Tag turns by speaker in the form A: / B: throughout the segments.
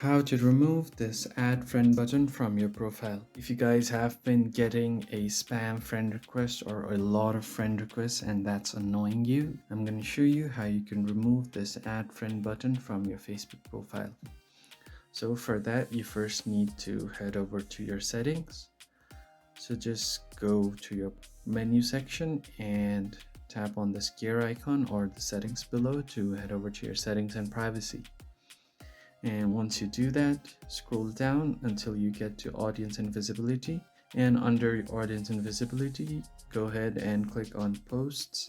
A: How to remove this add friend button from your profile. If you guys have been getting a spam friend request or a lot of friend requests and that's annoying you, I'm going to show you how you can remove this add friend button from your Facebook profile. So for that, you first need to head over to your settings. So just go to your menu section and tap on this gear icon or the settings below to head over to your settings and privacy. And once you do that, scroll down until you get to audience and visibility. And under audience and visibility, go ahead and click on posts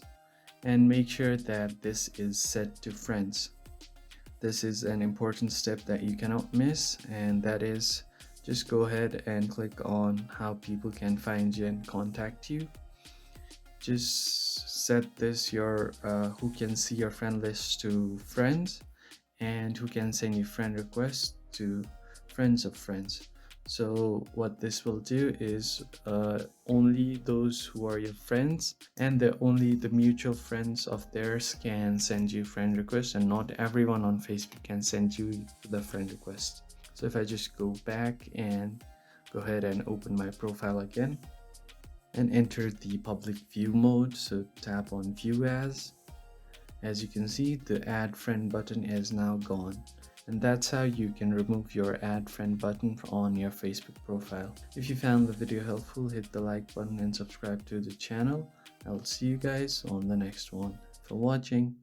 A: and make sure that this is set to friends. This is an important step that you cannot miss, and that is just go ahead and click on how people can find you and contact you. Just set this your who can see your friend list to friends and who can send you friend requests to friends of friends. So what this will do is only those who are your friends and only the mutual friends of theirs can send you friend requests, and not everyone on Facebook can send you the friend request. So if I just go back and go ahead and open my profile again and enter the public view mode, so tap on view as you can see, the add friend button is now gone. And that's how you can remove your add friend button on your Facebook profile. If you found the video helpful, hit the like button and subscribe to the channel. I'll see you guys on the next one. For watching.